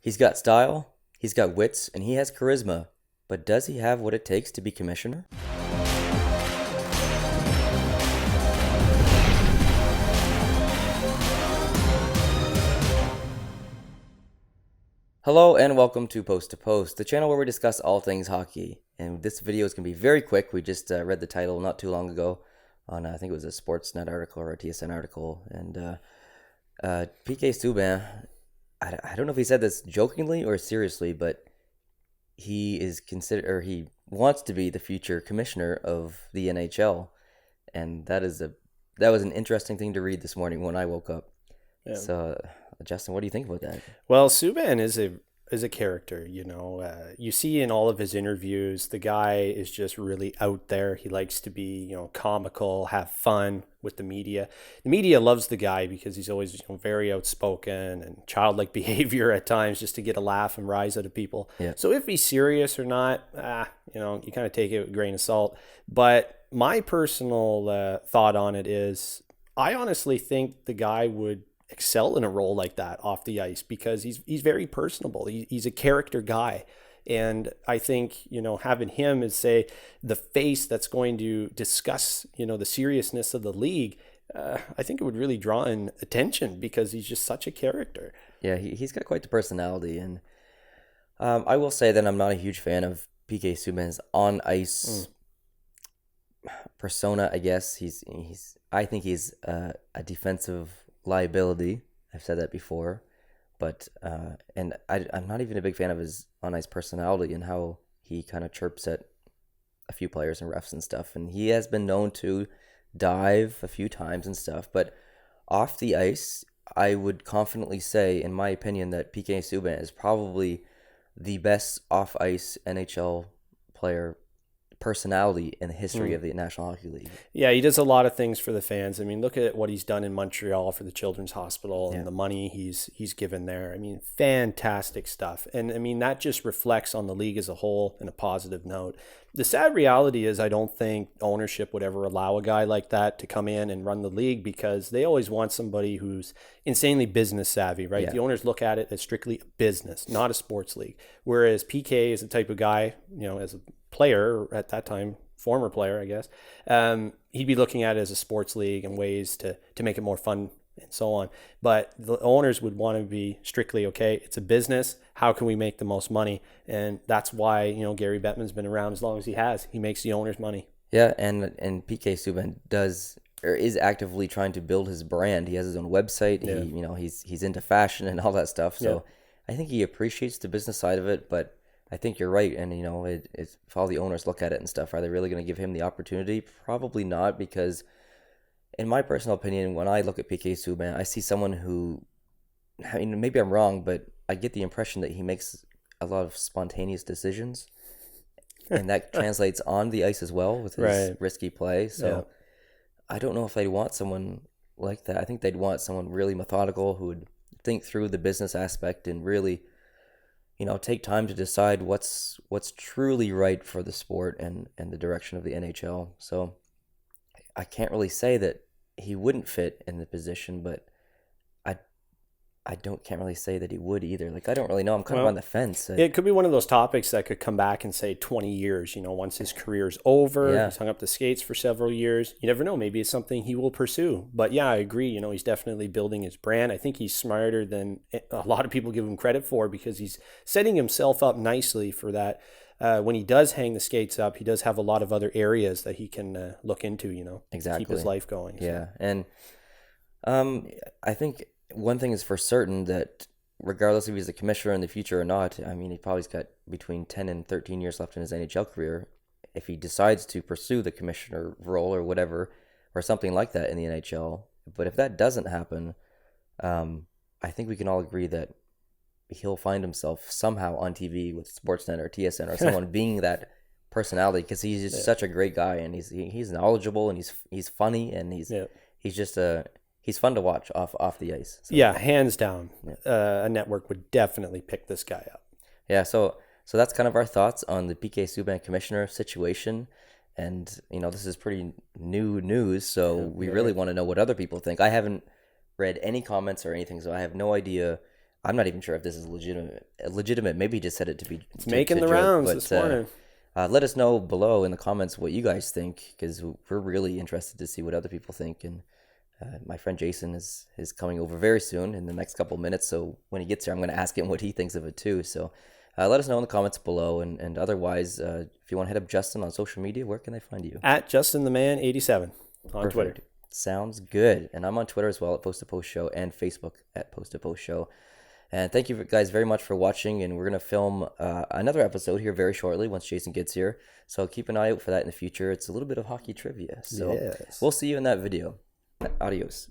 He's got style, he's got wits, and he has charisma. But does he have what it takes to be commissioner? Hello and welcome to Post to Post, the channel where we discuss all things hockey. And this video is going to be very quick. We just read the title not too long ago on, I think it was a Sportsnet article or a TSN article. And PK Subban, I don't know if he said this jokingly or seriously, but he is considered, or he wants to be the future commissioner of the NHL. And that was an interesting thing to read this morning when I woke up. Yeah. So, Justin, what do you think about that? Well, Subban is a character, you know. You see in all of his interviews, the guy is just really out there. He likes to be, comical, have fun with the media. The media loves the guy because he's always, very outspoken and childlike behavior at times just to get a laugh and rise out of people. Yeah. So if he's serious or not, you kind of take it with a grain of salt. But my personal thought on it is, I honestly think the guy would excel in a role like that off the ice because he's very personable. He's a character guy. And I think, having him as, say, the face that's going to discuss, the seriousness of the league, I think it would really draw in attention because he's just such a character. Yeah, he's got quite the personality. And I will say that I'm not a huge fan of PK Subban's on-ice persona, I guess. I think he's a defensive liability. I've said that before, but and I'm not even a big fan of his on-ice personality and how he kind of chirps at a few players and refs and stuff. And he has been known to dive a few times and stuff, but off the ice, I would confidently say, in my opinion, that PK Subban is probably the best off-ice NHL player personality in the history of the National Hockey League. Yeah, he does a lot of things for the fans. I mean, look at what he's done in Montreal for the Children's Hospital and the money he's given there. I mean, fantastic stuff. And I mean, that just reflects on the league as a whole in a positive note. The sad reality is I don't think ownership would ever allow a guy like that to come in and run the league because they always want somebody who's insanely business savvy, right? Yeah. The owners look at it as strictly a business, not a sports league. Whereas PK is the type of guy, as a player at that time, former player, I guess, he'd be looking at it as a sports league and ways to make it more fun and so on. But the owners would want to be strictly, okay, it's a business. How can we make the most money? And that's why, Gary Bettman's been around as long as he has. He makes the owners money. Yeah, and PK Subban is actively trying to build his brand. He has his own website. Yeah. He's into fashion and all that stuff. So yeah. I think he appreciates the business side of it, but I think you're right. And, if all the owners look at it and stuff, are they really going to give him the opportunity? Probably not, because in my personal opinion, when I look at PK Subban, I see someone who, maybe I'm wrong, but I get the impression that he makes a lot of spontaneous decisions. And that translates on the ice as well with his risky play. So I don't know if they'd want someone like that. I think they'd want someone really methodical who would think through the business aspect and really take time to decide what's truly right for the sport and the direction of the NHL. So I can't really say that he wouldn't fit in the position, but I can't really say that he would either. Like, I don't really know. I'm kind of on the fence. It could be one of those topics that could come back in, say, 20 years, once his career's over, he's hung up the skates for several years. You never know. Maybe it's something he will pursue. But yeah, I agree. He's definitely building his brand. I think he's smarter than a lot of people give him credit for because he's setting himself up nicely for that. When he does hang the skates up, he does have a lot of other areas that he can look into, exactly. Keep his life going. So. Yeah. And I think one thing is for certain that regardless if he's a commissioner in the future or not, he probably's got between 10 and 13 years left in his NHL career. If he decides to pursue the commissioner role or whatever, or something like that in the NHL. But if that doesn't happen, I think we can all agree that he'll find himself somehow on TV with Sportsnet or TSN or someone being that personality because he's just such a great guy and he's knowledgeable and he's funny and he's just he's fun to watch off the ice. So. Yeah, hands down. Yeah. A network would definitely pick this guy up. Yeah, so that's kind of our thoughts on the PK Subban commissioner situation. And, this is pretty new news, so we really want to know what other people think. I haven't read any comments or anything, so I have no idea I'm not even sure if this is legitimate. Maybe he just said it to be It's making the joke, rounds but, this morning. let us know below in the comments what you guys think, because we're really interested to see what other people think. And my friend Jason is coming over very soon in the next couple minutes. So when he gets here, I'm going to ask him what he thinks of it too. So let us know in the comments below. And otherwise, if you want to hit up Justin on social media, where can they find you? At JustinTheMan87 on Perfect. Twitter. Sounds good. And I'm on Twitter as well at Post to Post Show, and Facebook at Post to Post Show. And thank you guys very much for watching. And we're going to film another episode here very shortly once Jason gets here. So keep an eye out for that in the future. It's a little bit of hockey trivia. So yes. We'll see you in that video. Adios.